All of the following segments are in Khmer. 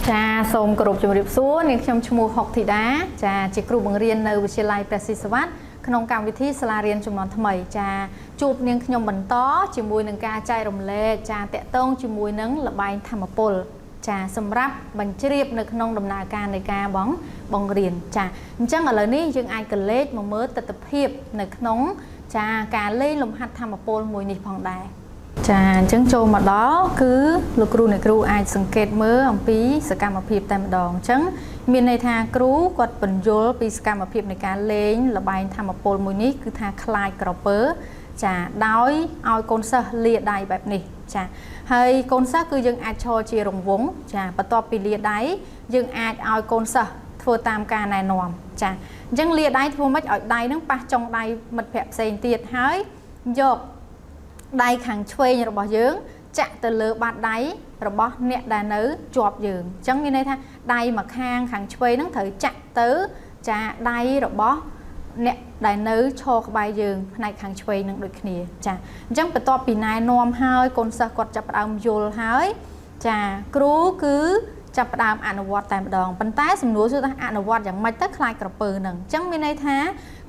ចាសូមគោរពជំរាបសួរនាងខ្ញុំឈ្មោះហុកធីតាចាជាគ្រូបង្រៀននៅវិទ្យាល័យព្រះស៊ីសុវត្ថិក្នុងកម្មវិធីសាលារៀនចំនួនថ្មីចាជួបនាងខ្ញុំបន្តជាមួយនឹងការចែករំលែកចាតកតងជាមួយនឹងល្បែងធម្មពលចាសម្រាប់បញ្ជ្រាបនៅក្នុងដំណើរការនៃការបង្រៀនចាអញ្ចឹងឥឡូវនេះយើងអាចកលេចមកមើលទស្សនវិជ្ជានៅក្នុងចាការលេងលំហាត់ធម្មពលមួយនេះផងដែរចាអញ្ចឹងចូលមកដល់គឺលោកគ្រូអ្នកគ្រូអាចសង្កេតមើលអំពីសកម្មភាពតែម្ដងអញ្ចឹងមានន័យថាគ្រូគាត់បញ្យល់ពីសកម្មភាពនៃការលេងល្បែងធម្មពលមួយនេះគឺថាខ្លាចក្រពើចាដោយឲ្យកូនសិស្សលាដៃបែបនេះចាហើយកូនសិស្សគឺយើងអាចឈរជារង្វង់ចាបន្ទាប់ពីលាដៃយើងអាចឲ្យកូនសិស្សធ្វើតាមការណែនាំចាអញ្ចឹងលាដៃធ្វើម៉េចឲ្យដៃនឹងប៉ះចុងដៃមិត្តភ័ក្តិផ្សេងទៀតហើយយកដៃខាងឆ្វេងរបស់យើងចាក់ទៅលើបាតដៃរបស់អ្នកដែលនៅជាប់យើងអញ្ចឹងមានន័យថាដៃមួយខាងខាងឆ្វេងហ្នឹងត្រូវចាក់ទៅចាដៃរបស់អ្នកដែលនៅឈរក្បែរយើងផ្នែកខាងឆ្វេងនឹងដូចគ្នាចាអញ្ចឹងបន្ទាប់ពីណែនាំហើយកូនសិស្សគាត់ចាប់ផ្ដើមយល់ហើយចាគ្រូគឺចាប់ផ្ដើមអនុវត្តតែម្ដងប៉ុន្តែសំណួរគឺថាអនុវត្តយ៉ាងម៉េចទៅខ្លាចក្រពើហ្នឹងអញ្ចឹងមានន័យថា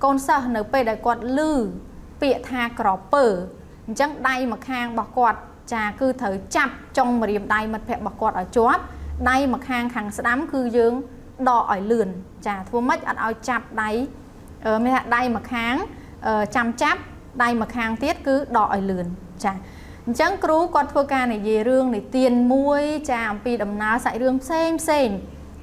កូនសិស្សនៅពេលដែលគាត់ឮពាក្យថាក្រពើអញ្ចឹងដៃមួយខាងរបស់គាត់ចាគឺត្រូវចាប់ចុងម្រាមដៃមិត្តភ័ក្តិរបស់គាត់ឲ្យជាប់ដៃមួយខាងខាងស្ដាំគឺយើងដកឲ្យលឿនចាធ្វើម៉េចអត់ឲ្យចាប់ដៃមានថាដៃមួយខាងចាំចាប់ដៃមួយខាងទៀតគឺដកឲ្យលឿនចាអញ្ចឹងគ្រូគាត់ធ្វើការនិយាយរឿងនិទានមួយចាអំពីដំណើរសាច់រឿងផ្សេង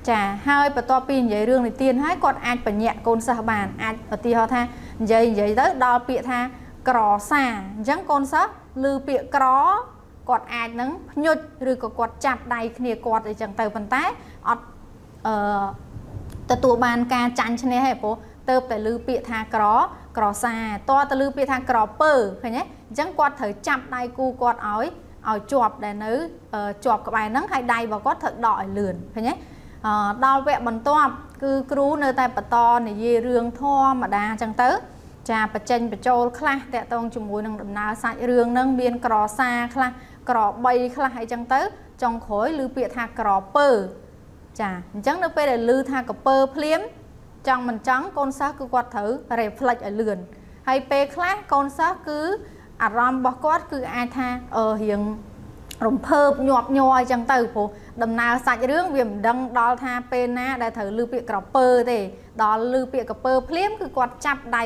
ចាហើយបន្ទាប់ពីនិយាយរឿងនិទានហើយគាត់អាចបញ្ញត្តិកូនសិស្សបានអាចឧទាហរណ៍ថានិយាយទៅដល់ពាក្យថាក្រសាអញ្ចឹងកូនសិស្សឮពាក្យក្រគាត់អាចនឹងភ្ញុចឬក៏គាត់ចាប់ដៃគ្នាគាត់អីចឹងទៅប៉ុន្តែអត់ទទួលបានការចាញ់ឈ្នះទេព្រោះទៅតែឮពាក្យថាក្រសាតើទៅឮពាក្យថាក្រពើឃើញទេអញ្ចឹងគាត់ត្រូវចាប់ដៃគូគាត់ឲ្យជាប់ដែលនៅជាប់ក្បែរហ្នឹងហើយដៃរបស់គាត់ត្រូវដកឲ្យលឿនឃើញទេដល់វគ្គបន្ទាប់គឺគ្រូនៅតែបន្តនិយាយរឿងធម្មតាអញ្ចឹងទៅចាបញ្ចេញបញ្ចូលខ្លះតាក់ទងជាមួយនឹងដំណើរសាច់រឿងហ្នឹងមានក្រសាខ្លះក្របីខ្លះអីចឹងទៅចុងក្រោយឮពាក្យថាក្រពើចាអញ្ចឹងនៅពេលដែលឮថាក្រពើភ្លាមចង់មិនចង់កូនសិស្សគឺគាត់ត្រូវ reflect ឲ្យលឿនហើយពេលខ្លះកូនសិស្សគឺអារម្មណ៍របស់គាត់គឺអាចថារៀងរំភើបញាប់ញ័រអីចឹងទៅព្រោះដំណើរសាច់រឿងវាមិនដឹងដល់ថាពេលណាដែលត្រូវឮពាក្យក្រពើទេដល់ឮពាក្យក្រពើភ្លាមគឺគាត់ចាប់ដៃ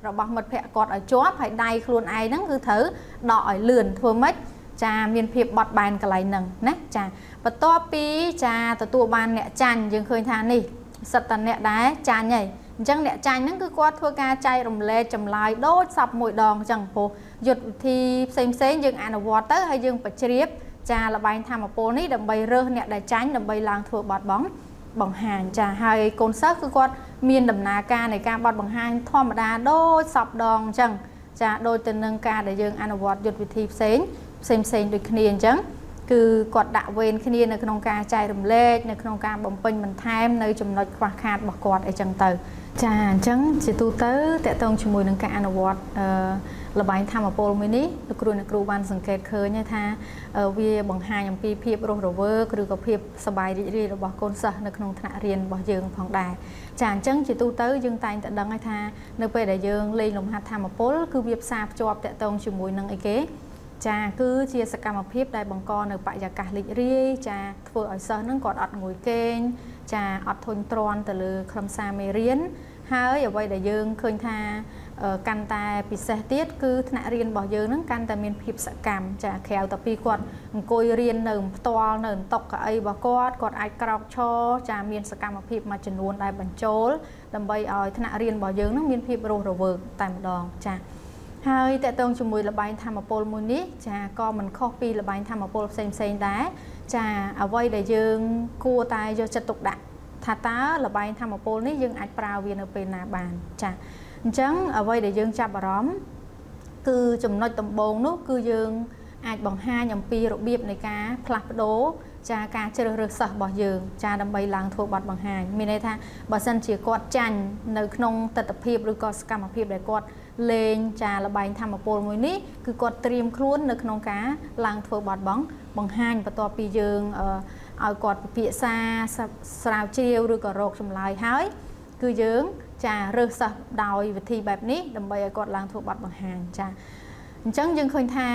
របស់មិត្តភ័ក្តិគាត់ឲ្យជាប់ហើយដៃខ្លួនឯងហ្នឹងគឺត្រូវដកឲ្យលឿនធ្វើម៉េចចាមានភាពបត់បែនកន្លែងហ្នឹងណាចាបន្ទាប់ពីចាទទួលបានអ្នកចាញ់យើងឃើញថានេះសិតតអ្នកដែរចាញ់ហើយអញ្ចឹងអ្នកចាញ់ហ្នឹងគឺគាត់ធ្វើការចែករំលែកចម្លើយដូចសពមួយដងអញ្ចឹងព្រោះយុទ្ធវិធីផ្សេងយើងអនុវត្តទៅហើយយើងបញ្ជ្រាបចាល្បែងធម្មពលនេះដើម្បីរើសអ្នកដែលចាញ់ដើម្បីឡើងធ្វើបទបង្ហាញចាហើយកូនសិស្សគឺគាត់មានដំណើរការនៃការបត់បង្ហាញធម្មតាដូចសពដងអញ្ចឹងចាដូចទៅនឹងការដែលយើងអនុវត្តយុទ្ធវិធីផ្សេងដូចគ្នាអញ្ចឹងគឺគាត់ដាក់វេនគ្នានៅក្នុងការចែករំលែកនៅក្នុងការបំពេញបន្ថែមនៅចំណុចខ្វះខាតរបស់គាត់អីចឹងទៅចាអញ្ចឹងជាទូទៅតកតងជាមួយនឹងការអនុវត្តល្បែងធម្មពលមួយនេះលោកគ្រូអ្នកគ្រូបានសង្កេតឃើញថាវាបង្ហាញអំពីភាពរស់រវើកឬក៏ភាពសប្បាយរីករាយរបស់កូនសិស្សនៅក្នុងថ្នាក់រៀនរបស់យើងផងដែរចាអញ្ចឹងជាទូទៅយើងតែងតែដឹងថានៅពេលដែលយើងលេងលំហាត់ធម្មពលគឺវាផ្សារភ្ជាប់តកតងជាមួយនឹងអីគេចាគឺជាសកម្មភាពដែលបង្កនៅបរិយាកាសរីករាយចាធ្វើឲ្យសិស្សហ្នឹងគាត់អត់ងុយគេងចាអត់ធុញទ្រាន់ទៅលើខ្លឹមសារមេរៀនហើយអ្វីដែលយើងឃើញថាកាន់តែពិសេសទៀតគឺថ្នាក់រៀនរបស់យើងហ្នឹងកាន់តែមានភាពសកម្មចាក្រៅតែពីគាត់អង្គុយរៀននៅផ្ទាល់នៅតុកៅអីរបស់គាត់អាចក្រោកឈរចាមានសកម្មភាពមួយចំនួនដែលបញ្ចូលដើម្បីឲ្យថ្នាក់រៀនរបស់យើងហ្នឹងមានភាពរស់រវើកតែម្ដងចាហើយតកតងជាមួយល្បែងធម្មពលមួយនេះចាក៏មិនខុសពីល្បែងធម្មពលផ្សេងដែរចាអ្វីដែលយើងគួរតែយកចិត្តទុកដាក់ថាតើល្បែងធម្មពលនេះយើងអាចប្រើវានៅពេលណាបានចាអញ្ចឹងអ្វីដែលយើងចាប់អារម្មណ៍គឺចំណុចដំបូងនោះគឺយើងអាចបង្ហាញអំពីរបៀបនៃការផ្លាស់ប្ដូរចាការជ្រើសរើសសិស្សរបស់យើងចាដើម្បីឡើងធ្វើបទបង្ហាញមានន័យថាបើសិនជាគាត់ចាញ់នៅក្នុងទស្សនវិជ្ជាឬក៏សកម្មភាពដែលគាត់ លេងចាលបែងធម្មពលមួយនេះគឺគាត់ត្រៀមខ្លួននៅក្នុងការឡើងធ្វើបទបង្ហាញបន្ទាប់ពីយើងឲ្យគាត់ពិភាក្សាស្រាវជ្រាវឬក៏រកចម្លើយហើយគឺយើងចារើសសិស្សដោយវិធីបែបនេះដើម្បីឲ្យគាត់ឡើងធ្វើបទបង្ហាញចាអញ្ចឹងយើងឃើញថា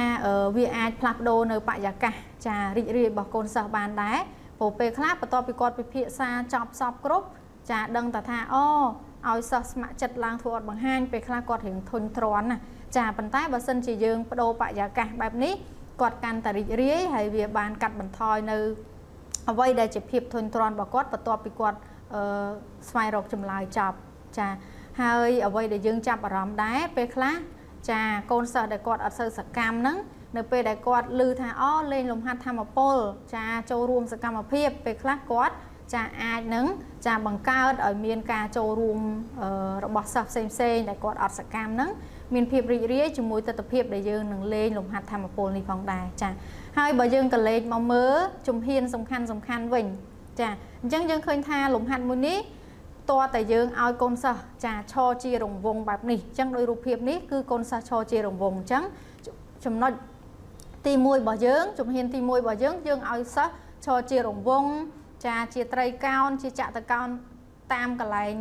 វាអាចផ្លាស់ប្ដូរនៅបរិយាកាសចារីករាយរបស់កូនសិស្សបានដែរព្រោះពេលខ្លះបន្ទាប់ពីគាត់ពិភាក្សាចប់សពគ្រប់ចាដឹងតែថាឲ្យសិស្សស្ម័គ្រចិត្តឡើងធ្វើបទបង្ហាញពេលខ្លះគាត់រៀងធុញទ្រាន់ណាចាប៉ុន្តែបើសិនជាយើងបដូរបរិយាកាសបែបនេះគាត់កាន់តែរីករាយហើយវាបានកាត់បន្ថយនៅអ្វីដែលជាភាពធុញទ្រាន់របស់គាត់បន្ទាប់ពីគាត់ស្វែងរកចម្លើយចប់ចាហើយអ្វីដែលយើងចាប់អារម្មណ៍ដែរពេលខ្លះចាកូនសិស្សដែលគាត់អត់សូវសកម្មហ្នឹងនៅពេលដែលគាត់ឮថាលេងលំហាត់ធម្មពលចាចូលរួមសកម្មភាពពេលខ្លះគាត់ចាអាចនឹងចាបង្កើតឲ្យមានការចូលរួមរបស់សិស្សផ្សេងៗដែលគាត់អត់សកម្មហ្នឹងមានភាពរីករាយជាមួយទស្សនវិជ្ជាដែលយើងនឹងលេងលំហាត់ធម្មពលនេះផងដែរចាហើយបើយើងក៏លេងមកមើលជំហានសំខាន់វិញចាអញ្ចឹងយើងឃើញថាលំហាត់មួយនេះតើតែយើងឲ្យកូនសិស្សចាឈរជារង្វង់បែបនេះអញ្ចឹងដោយរូបភាពនេះគឺកូនសិស្សឈរជារង្វង់អញ្ចឹងចំណុចទី1របស់យើងជំហានទី1របស់យើងឲ្យសិស្សឈរជារង្វង់ចាជាត្រីកោណជាចតុកោណតាមកន្លែង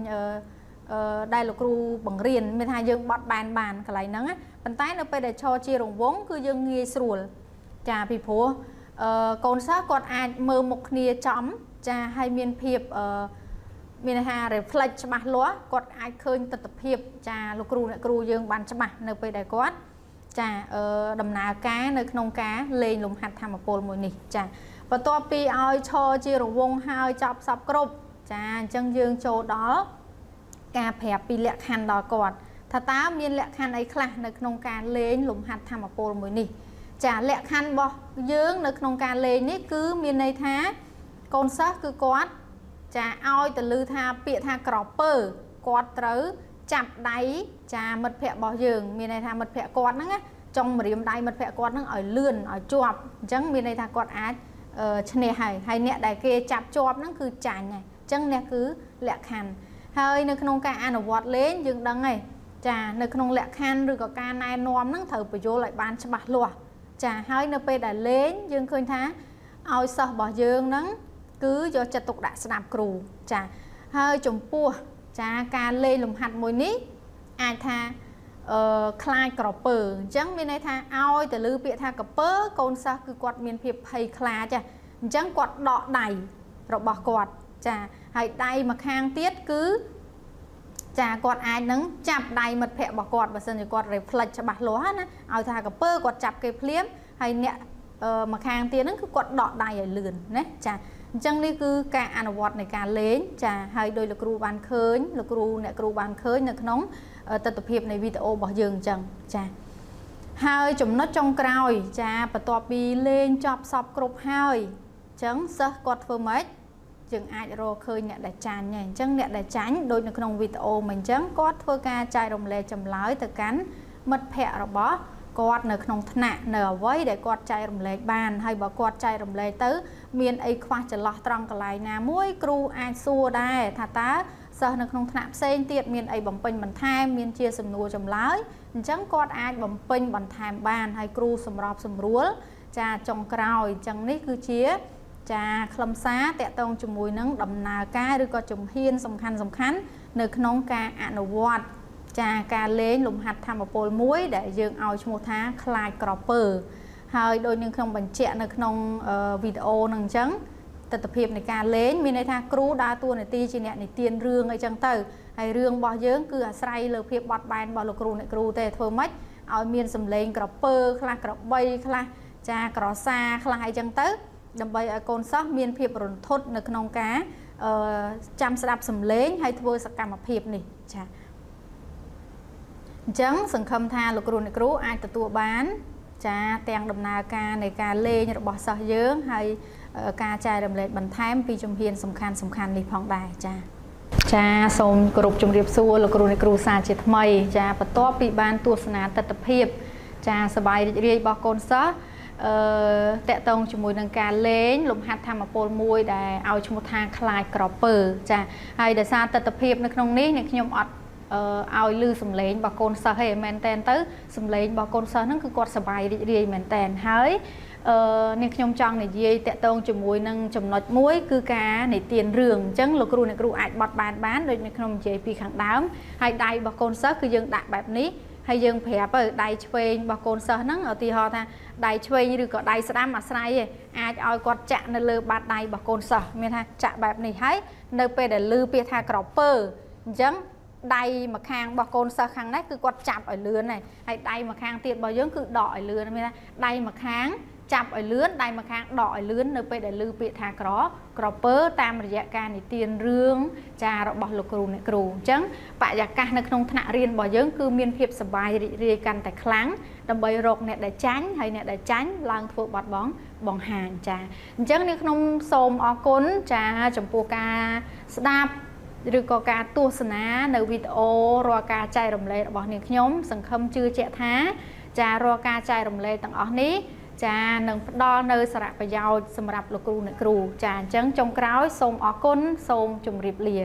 ដែលលោកគ្រូបង្រៀនមានថាយើងបត់បែនបានកន្លែងហ្នឹងណាប៉ុន្តែនៅពេលដែលឈរជារង្វង់គឺយើងងាយស្រួលចាពីព្រោះកូនសិស្សគាត់អាចមើលមុខគ្នាចំចាហើយមានភាពមានថា reflect ច្បាស់លាស់គាត់អាចឃើញទស្សនវិជ្ជាចាលោកគ្រូអ្នកគ្រូយើងបានច្បាស់នៅពេលដែលគាត់ចាដំណើរការនៅក្នុងការលេងលំហាត់ធម្មពលមួយនេះចាបន្ទាប់ពីឲ្យឈរជារង្វង់ហើយចប់សពគ្រប់ចាអញ្ចឹងយើងចូលដល់ការប្រាប់ពីលក្ខខណ្ឌដល់គាត់ថាតើមានលក្ខខណ្ឌអីខ្លះនៅក្នុងការលេងលំហាត់ធម្មពលមួយនេះចាលក្ខខណ្ឌរបស់យើងនៅក្នុងការលេងនេះគឺមានន័យថាកូនសិស្សគឺគាត់ចាឲ្យទៅលើថាពាក្យថាក្រពើគាត់ត្រូវចាប់ដៃចាមិត្តភ័ក្តិរបស់យើងមានន័យថាមិត្តភ័ក្តិគាត់ហ្នឹងចង់ម្រាមដៃមិត្តភ័ក្តិគាត់ហ្នឹងឲ្យលឿនឲ្យជាប់អញ្ចឹងមានន័យថាគាត់អាចឈ្នះហើយអ្នកដែលគេចាប់ជាប់ហ្នឹងគឺចាញ់ហើយអញ្ចឹងនេះគឺលក្ខខណ្ឌហើយនៅក្នុងការអនុវត្តលេងយើងដឹងហើយចានៅក្នុងលក្ខខណ្ឌឬក៏ការណែនាំហ្នឹងត្រូវបញ្យល់ឲ្យបានច្បាស់លាស់ចាហើយនៅពេលដែលលេងយើងឃើញថាឲ្យសិស្សរបស់យើងហ្នឹងគឺយកចិត្តទុកដាក់ស្ដាប់គ្រូចាហើយចំពោះចាការលេងលំហាត់មួយនេះអាចថាខ្លាចក្រពើអញ្ចឹងមានន័យថាឲ្យទៅលើពាក្យថាក្រពើកូនសិស្សគឺគាត់មានភាពភ័យខ្លាចចាអញ្ចឹងគាត់ដកដៃរបស់គាត់ចាហើយដៃម្ខាងទៀតគឺចាគាត់អាចនឹងចាប់ដៃមិត្តភ័ក្តិរបស់គាត់បើសិនជាគាត់ reflect ច្បាស់លាស់ណាឲ្យថាក្រពើគាត់ចាប់គេភ្លាមហើយអ្នកម្ខាងទៀតហ្នឹងគឺគាត់ដកដៃឲ្យលឿនណាចាអញ្ចឹងនេះគឺការអនុវត្តនៃការលេងចាហើយដោយលោកគ្រូបានឃើញលោកគ្រូអ្នកគ្រូបានឃើញនៅក្នុងទស្សនវិជ្ជានៃវីដេអូរបស់យើងអញ្ចឹងចាហើយចំណុចចុងក្រោយចាបន្ទាប់ពីលេងចប់សពគ្រប់ហើយអញ្ចឹងសិស្សគាត់ធ្វើម៉េចយើងអាចរកឃើញអ្នកដែលចាញ់ហើយអញ្ចឹងអ្នកដែលចាញ់ដូចនៅក្នុងវីដេអូមកអញ្ចឹងគាត់ធ្វើការចែករំលែកចម្លើយទៅកាន់មិត្តភ័ក្តិរបស់គាត់នៅក្នុងថ្នាក់នៅអ្វីដែលគាត់ចែករំលែកបានហើយបើគាត់ចែករំលែកទៅមានអីខ្វះចន្លោះត្រង់កន្លែងណាមួយគ្រូអាចសួរដែរថាតើសិស្សនៅក្នុងថ្នាក់ផ្សេងទៀតមានអីបំពេញបន្ថែមមានជាសំណួរចម្លើយអញ្ចឹងគាត់អាចបំពេញបន្ថែមបានហើយគ្រូសម្របសម្រួលចាចុងក្រោយអញ្ចឹងនេះគឺជាចាខ្លឹមសារតកតងជាមួយនឹងដំណើរការឬក៏ជំហានសំខាន់នៅក្នុងការអនុវត្តចាការលេងលំហាត់ធម្មពលមួយដែលយើងឲ្យឈ្មោះថាខ្លាចក្រពើហើយដូចនឹងក្នុងបញ្ជាក់នៅក្នុងវីដេអូហ្នឹងអញ្ចឹងទស្សនវិជ្ជានៃការលេងមានន័យថាគ្រូដើរតួនាទីជាអ្នកនិទានរឿងអីចឹងទៅហើយរឿងរបស់យើងគឺអាស្រ័យលើភាពបត់បែនរបស់លោកគ្រូអ្នកគ្រូទេធ្វើម៉េចឲ្យមានសម្លេងក្រពើខ្លះក្របីខ្លះចាក្រសាខ្លះអីចឹងទៅដើម្បីឲ្យកូនសិស្សមានភាពរន្ធត់នៅក្នុងការចាំស្ដាប់សម្លេងហើយធ្វើសកម្មភាពនេះចាអញ្ចឹងសង្ឃឹមថាលោកគ្រូអ្នកគ្រូអាចទទួលបានចាទាំងដំណើរការនៃការលេងរបស់សិស្សយើងហើយការចែករំលែកបន្ថែមពីជំហានសំខាន់នេះផងដែរចាសូមគោរពជម្រាបសួរលោកគ្រូអ្នកគ្រូសាជាថ្មីចាបន្ទាប់ពីបានទស្សនាទស្សនវិជ្ជាចាសប្បាយរីករាយរបស់កូនសិស្សតកតងជាមួយនឹងការលេងលំហាត់ធម្មពលមួយដែលឲ្យឈ្មោះថាខ្លាចក្រពើចាហើយដោយសារទស្សនវិជ្ជានៅក្នុងនេះខ្ញុំអត់ ឲ្យលឺសំឡេងរបស់កូនសិស្សឯមែនតែនទៅសំឡេងរបស់កូនសិស្សហ្នឹងគឺគាត់សប្បាយរីករាយមែនតែនហើយនេះខ្ញុំចង់និយាយតាក់ទងជាមួយនឹងចំណុចមួយគឺការនិទានរឿងអញ្ចឹងលោកគ្រូអ្នកគ្រូអាចបត់បែនបានដូចនៅក្នុងនិយាយពីខាងដើមហើយដៃរបស់កូនសិស្សគឺយើងដាក់បែបនេះហើយយើងប្រាប់ទៅដៃឆ្វេងរបស់កូនសិស្សហ្នឹងឧទាហរណ៍ថាដៃឆ្វេងឬក៏ដៃស្ដាំអាស្រ័យឯងអាចឲ្យគាត់ចាក់នៅលើបាតដៃរបស់កូនសិស្សមានថាចាក់បែបនេះហើយនៅពេលដែលឮពាក្យថាក្រពើអញ្ចឹងដៃម្ខាងរបស់កូនសិស្សខាងនេះគឺគាត់ចាប់ឲ្យលឿនហើយដៃម្ខាងទៀតរបស់យើងគឺដកឲ្យលឿនមានថាដៃម្ខាងចាប់ឲ្យលឿនដៃម្ខាងដកឲ្យលឿននៅពេលដែលឮពាក្យថាក្រពើតាមរយៈការនិទានរឿងចារបស់លោកគ្រូអ្នកគ្រូអញ្ចឹងបរិយាកាសនៅក្នុងថ្នាក់រៀនរបស់យើងគឺមានភាពសប្បាយរីករាយកាន់តែខ្លាំងដើម្បីរកអ្នកដែលចាញ់ហើយអ្នកដែលចាញ់ឡើងធ្វើបាត់បង្ហាញចាអញ្ចឹងនៅក្នុងសូមអរគុណចាចំពោះការស្ដាប់ឬក៏ការទស្សនានៅវីដេអូរាល់ការចែករំលែករបស់នាងខ្ញុំសង្ឃឹមជឿជាក់ថាចារាល់ការចែករំលែកទាំងអស់នេះចានឹងផ្ដល់នៅសារៈប្រយោជន៍សម្រាប់លោកគ្រូអ្នកគ្រូចាអញ្ចឹងចុងក្រោយសូមអរគុណសូមជម្រាបលា